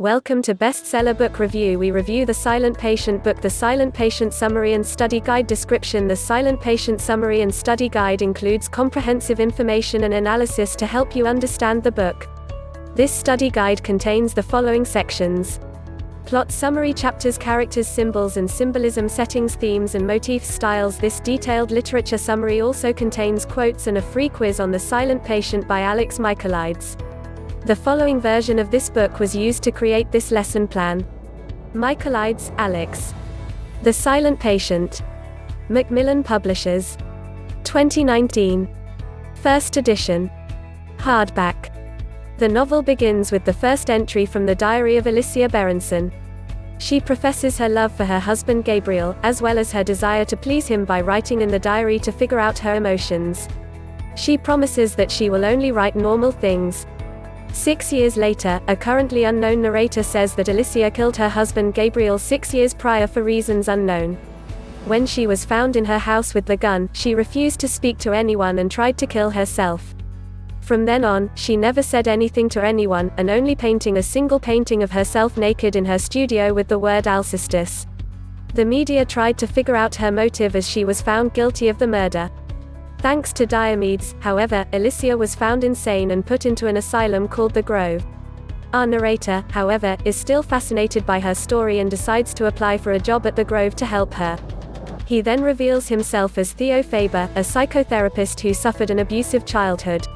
Welcome to Bestseller Book Review. We review The Silent Patient book. The Silent Patient Summary and Study Guide. Description: The Silent Patient Summary and Study Guide includes comprehensive information and analysis to help you understand the book. This study guide contains the following sections: plot summary, chapters, characters, symbols and symbolism, settings, themes and motifs, styles. This detailed literature summary also contains quotes and a free quiz on The Silent Patient by Alex Michaelides. The following version of this book was used to create this lesson plan. Michaelides, Alex. The Silent Patient. Macmillan Publishers. 2019. First edition. Hardback. The novel begins with the first entry from the diary of Alicia Berenson. She professes her love for her husband Gabriel, as well as her desire to please him by writing in the diary to figure out her emotions. She promises that she will only write normal things. 6 years later, a currently unknown narrator says that Alicia killed her husband Gabriel 6 years prior for reasons unknown. When she was found in her house with the gun, she refused to speak to anyone and tried to kill herself. From then on, she never said anything to anyone, and only painting a single painting of herself naked in her studio with the word Alcestis. The media tried to figure out her motive as she was found guilty of the murder. Thanks to Diomedes, however, Alicia was found insane and put into an asylum called the Grove. Our narrator, however, is still fascinated by her story and decides to apply for a job at the Grove to help her. He then reveals himself as Theo Faber, a psychotherapist who suffered an abusive childhood.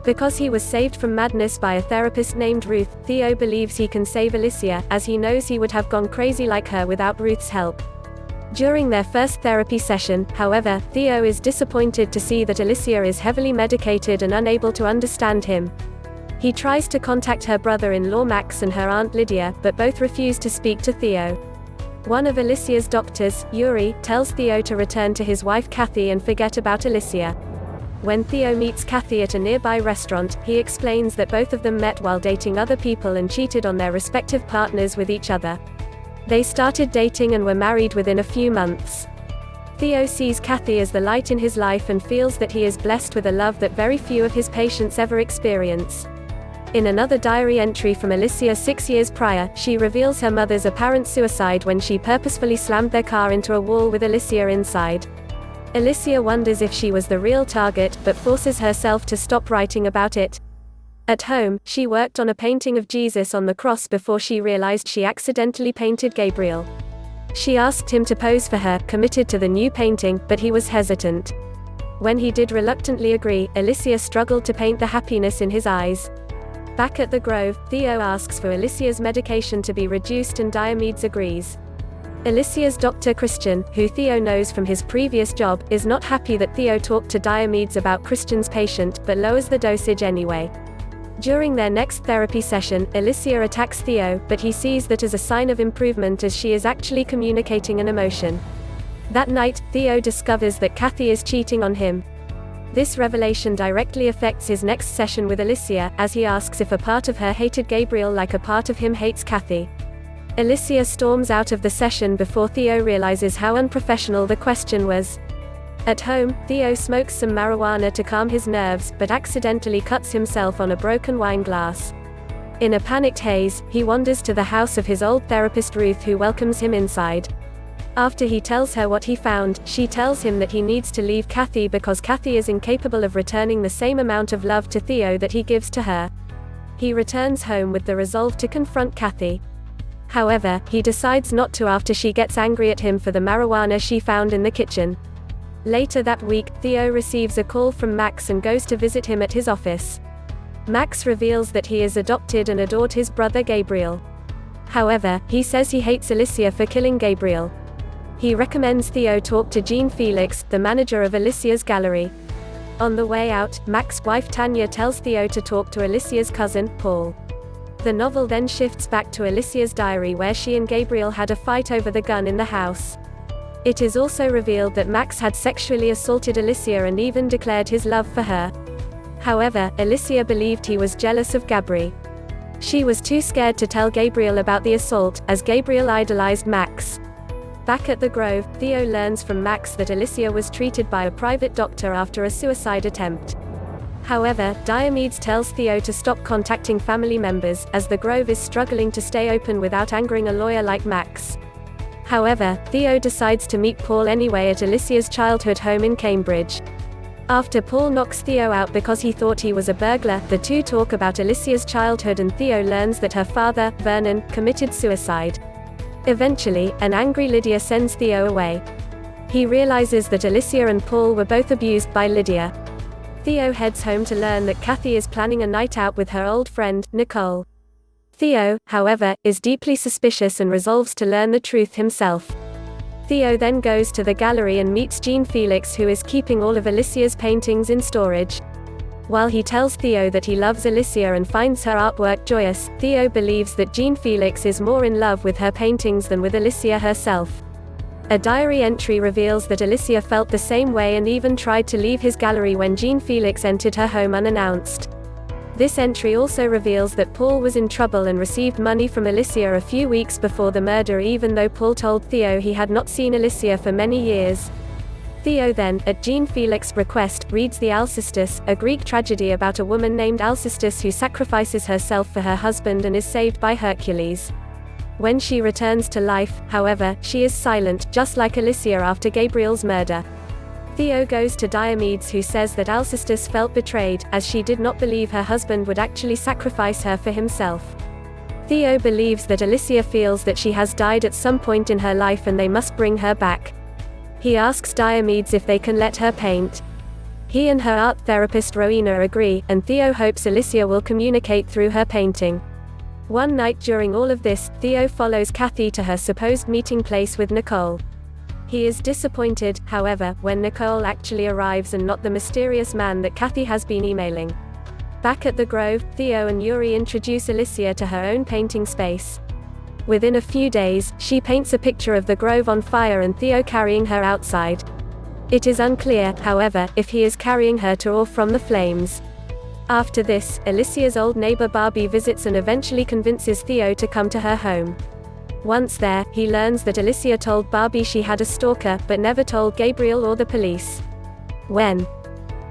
Because he was saved from madness by a therapist named Ruth, Theo believes he can save Alicia, as he knows he would have gone crazy like her without Ruth's help. During their first therapy session, however, Theo is disappointed to see that Alicia is heavily medicated and unable to understand him. He tries to contact her brother-in-law Max and her aunt Lydia, but both refuse to speak to Theo. One of Alicia's doctors, Yuri, tells Theo to return to his wife Kathy and forget about Alicia. When Theo meets Kathy at a nearby restaurant, he explains that both of them met while dating other people and cheated on their respective partners with each other. They started dating and were married within a few months. Theo sees Kathy as the light in his life and feels that he is blessed with a love that very few of his patients ever experience. In another diary entry from Alicia 6 years prior, she reveals her mother's apparent suicide when she purposefully slammed their car into a wall with Alicia inside. Alicia wonders if she was the real target, but forces herself to stop writing about it. At home, she worked on a painting of Jesus on the cross before she realized she accidentally painted Gabriel. She asked him to pose for her, committed to the new painting, but he was hesitant. When he did reluctantly agree, Alicia struggled to paint the happiness in his eyes. Back at the Grove, Theo asks for Alicia's medication to be reduced and Diomedes agrees. Alicia's doctor Christian, who Theo knows from his previous job, is not happy that Theo talked to Diomedes about Christian's patient, but lowers the dosage anyway. During their next therapy session, Alicia attacks Theo, but he sees that as a sign of improvement as she is actually communicating an emotion. That night, Theo discovers that Kathy is cheating on him. This revelation directly affects his next session with Alicia, as he asks if a part of her hated Gabriel like a part of him hates Kathy. Alicia storms out of the session before Theo realizes how unprofessional the question was. At home, Theo smokes some marijuana to calm his nerves, but accidentally cuts himself on a broken wine glass. In a panicked haze, he wanders to the house of his old therapist Ruth, who welcomes him inside. After he tells her what he found, she tells him that he needs to leave Kathy because Kathy is incapable of returning the same amount of love to Theo that he gives to her. He returns home with the resolve to confront Kathy. However, he decides not to after she gets angry at him for the marijuana she found in the kitchen. Later that week, Theo receives a call from Max and goes to visit him at his office. Max reveals that he is adopted and adored his brother Gabriel. However, he says he hates Alicia for killing Gabriel. He recommends Theo talk to Jean Felix, the manager of Alicia's gallery. On the way out, Max's wife Tanya tells Theo to talk to Alicia's cousin, Paul. The novel then shifts back to Alicia's diary where she and Gabriel had a fight over the gun in the house. It is also revealed that Max had sexually assaulted Alicia and even declared his love for her. However, Alicia believed he was jealous of Gabri. She was too scared to tell Gabriel about the assault, as Gabriel idolized Max. Back at the Grove, Theo learns from Max that Alicia was treated by a private doctor after a suicide attempt. However, Diomedes tells Theo to stop contacting family members, as the Grove is struggling to stay open without angering a lawyer like Max. However, Theo decides to meet Paul anyway at Alicia's childhood home in Cambridge. After Paul knocks Theo out because he thought he was a burglar, the two talk about Alicia's childhood and Theo learns that her father, Vernon, committed suicide. Eventually, an angry Lydia sends Theo away. He realizes that Alicia and Paul were both abused by Lydia. Theo heads home to learn that Kathy is planning a night out with her old friend, Nicole. Theo, however, is deeply suspicious and resolves to learn the truth himself. Theo then goes to the gallery and meets Jean Felix, who is keeping all of Alicia's paintings in storage. While he tells Theo that he loves Alicia and finds her artwork joyous, Theo believes that Jean Felix is more in love with her paintings than with Alicia herself. A diary entry reveals that Alicia felt the same way and even tried to leave his gallery when Jean Felix entered her home unannounced. This entry also reveals that Paul was in trouble and received money from Alicia a few weeks before the murder, even though Paul told Theo he had not seen Alicia for many years. Theo then, at Jean Felix's request, reads the Alcestis, a Greek tragedy about a woman named Alcestis who sacrifices herself for her husband and is saved by Hercules. When she returns to life, however, she is silent, just like Alicia after Gabriel's murder. Theo goes to Diomedes, who says that Alcestis felt betrayed, as she did not believe her husband would actually sacrifice her for himself. Theo believes that Alicia feels that she has died at some point in her life and they must bring her back. He asks Diomedes if they can let her paint. He and her art therapist Rowena agree, and Theo hopes Alicia will communicate through her painting. One night during all of this, Theo follows Kathy to her supposed meeting place with Nicole. He is disappointed, however, when Nicole actually arrives and not the mysterious man that Kathy has been emailing. Back at the Grove, Theo and Yuri introduce Alicia to her own painting space. Within a few days, she paints a picture of the Grove on fire and Theo carrying her outside. It is unclear, however, if he is carrying her to or from the flames. After this, Alicia's old neighbor Barbie visits and eventually convinces Theo to come to her home. Once there, he learns that Alicia told Barbie she had a stalker, but never told Gabriel or the police. When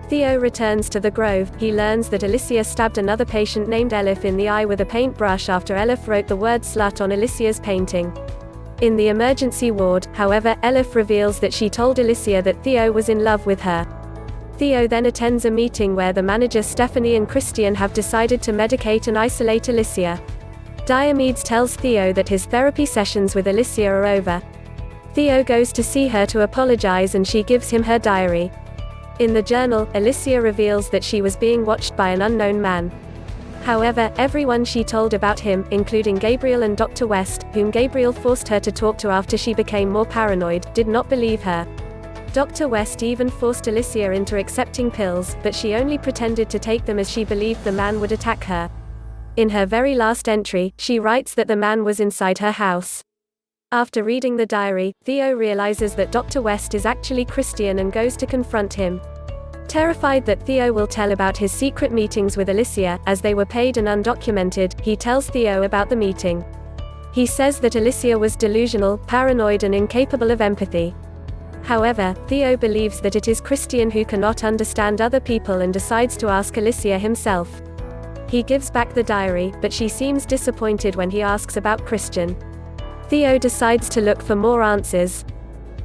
Theo returns to the Grove, he learns that Alicia stabbed another patient named Elif in the eye with a paintbrush after Elif wrote the word slut on Alicia's painting. In the emergency ward, however, Elif reveals that she told Alicia that Theo was in love with her. Theo then attends a meeting where the manager Stephanie and Christian have decided to medicate and isolate Alicia. Diomedes tells Theo that his therapy sessions with Alicia are over. Theo goes to see her to apologize and she gives him her diary. In the journal, Alicia reveals that she was being watched by an unknown man. However, everyone she told about him, including Gabriel and Dr. West, whom Gabriel forced her to talk to after she became more paranoid, did not believe her. Dr. West even forced Alicia into accepting pills, but she only pretended to take them as she believed the man would attack her. In her very last entry, she writes that the man was inside her house. After reading the diary, Theo realizes that Dr. West is actually Christian and goes to confront him. Terrified that Theo will tell about his secret meetings with Alicia, as they were paid and undocumented, he tells Theo about the meeting. He says that Alicia was delusional, paranoid and incapable of empathy. However, Theo believes that it is Christian who cannot understand other people and decides to ask Alicia himself. He gives back the diary, but she seems disappointed when he asks about Christian. Theo decides to look for more answers.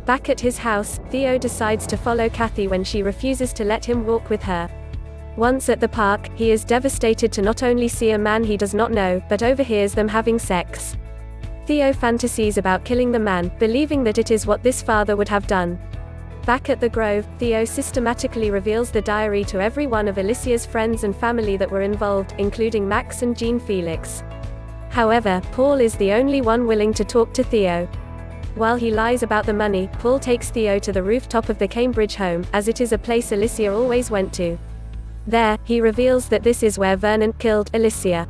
Back at his house, Theo decides to follow Kathy when she refuses to let him walk with her. Once at the park, he is devastated to not only see a man he does not know, but overhears them having sex. Theo fantasies about killing the man, believing that it is what this father would have done. Back at the Grove, Theo systematically reveals the diary to every one of Alicia's friends and family that were involved, including Max and Jean Felix. However, Paul is the only one willing to talk to Theo. While he lies about the money, Paul takes Theo to the rooftop of the Cambridge home, as it is a place Alicia always went to. There, he reveals that this is where Vernon killed Alicia.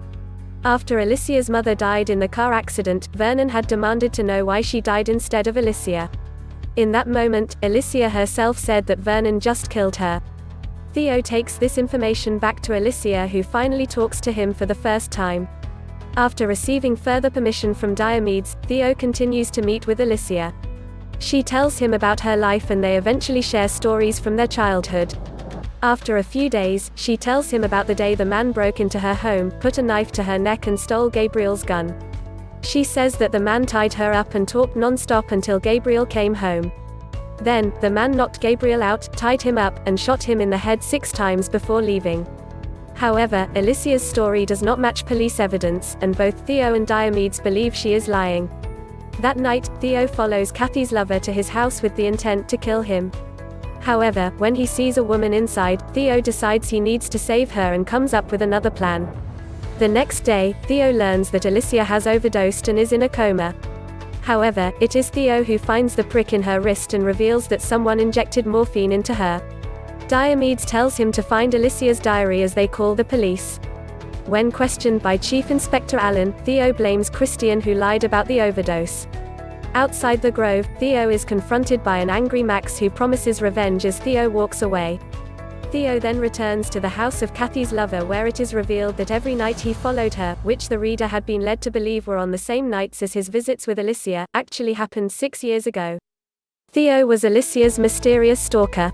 After Alicia's mother died in the car accident, Vernon had demanded to know why she died instead of Alicia. In that moment, Alicia herself said that Vernon just killed her. Theo takes this information back to Alicia, who finally talks to him for the first time. After receiving further permission from Diomedes, Theo continues to meet with Alicia. She tells him about her life and they eventually share stories from their childhood. After a few days, she tells him about the day the man broke into her home, put a knife to her neck and stole Gabriel's gun. She says that the man tied her up and talked non-stop until Gabriel came home. Then, the man knocked Gabriel out, tied him up, and shot him in the head 6 times before leaving. However, Alicia's story does not match police evidence, and both Theo and Diomedes believe she is lying. That night, Theo follows Kathy's lover to his house with the intent to kill him. However, when he sees a woman inside, Theo decides he needs to save her and comes up with another plan. The next day, Theo learns that Alicia has overdosed and is in a coma. However, it is Theo who finds the prick in her wrist and reveals that someone injected morphine into her. Diomedes tells him to find Alicia's diary as they call the police. When questioned by Chief Inspector Allen, Theo blames Christian who lied about the overdose. Outside the Grove, Theo is confronted by an angry Max who promises revenge as Theo walks away. Theo then returns to the house of Kathy's lover where it is revealed that every night he followed her, which the reader had been led to believe were on the same nights as his visits with Alicia, actually happened 6 years ago. Theo was Alicia's mysterious stalker.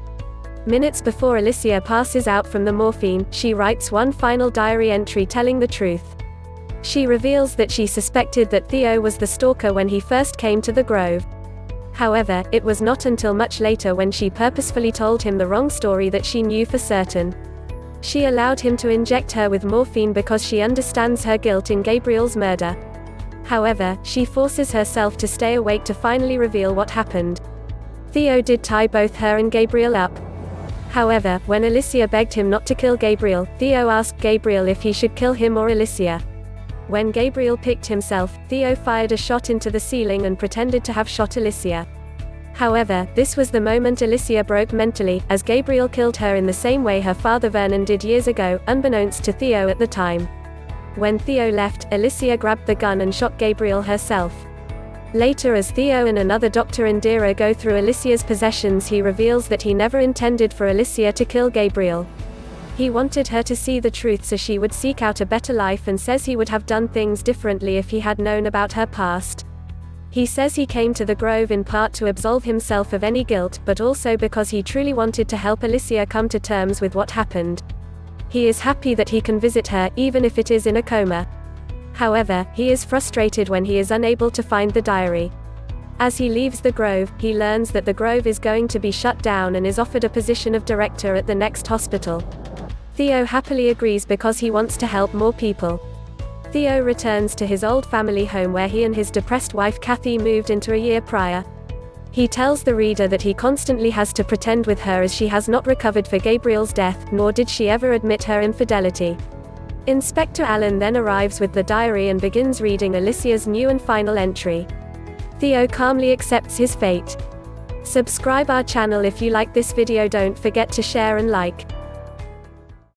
Minutes before Alicia passes out from the morphine, she writes one final diary entry telling the truth. She reveals that she suspected that Theo was the stalker when he first came to the Grove. However, it was not until much later when she purposefully told him the wrong story that she knew for certain. She allowed him to inject her with morphine because she understands her guilt in Gabriel's murder. However, she forces herself to stay awake to finally reveal what happened. Theo did tie both her and Gabriel up. However, when Alicia begged him not to kill Gabriel, Theo asked Gabriel if he should kill him or Alicia. When Gabriel picked himself, Theo fired a shot into the ceiling and pretended to have shot Alicia. However, this was the moment Alicia broke mentally, as Gabriel killed her in the same way her father Vernon did years ago, unbeknownst to Theo at the time. When Theo left, Alicia grabbed the gun and shot Gabriel herself. Later, as Theo and another Dr. Indira go through Alicia's possessions, he reveals that he never intended for Alicia to kill Gabriel. He wanted her to see the truth so she would seek out a better life, and says he would have done things differently if he had known about her past. He says he came to the Grove in part to absolve himself of any guilt, but also because he truly wanted to help Alicia come to terms with what happened. He is happy that he can visit her, even if it is in a coma. However, he is frustrated when he is unable to find the diary. As he leaves the Grove, he learns that the Grove is going to be shut down and is offered a position of director at the next hospital. Theo happily agrees because he wants to help more people. Theo returns to his old family home where he and his depressed wife Kathy moved into a year prior. He tells the reader that he constantly has to pretend with her as she has not recovered for Gabriel's death, nor did she ever admit her infidelity. Inspector Allen then arrives with the diary and begins reading Alicia's new and final entry. Theo calmly accepts his fate. Subscribe our channel if you like this video. Don't forget to share and like.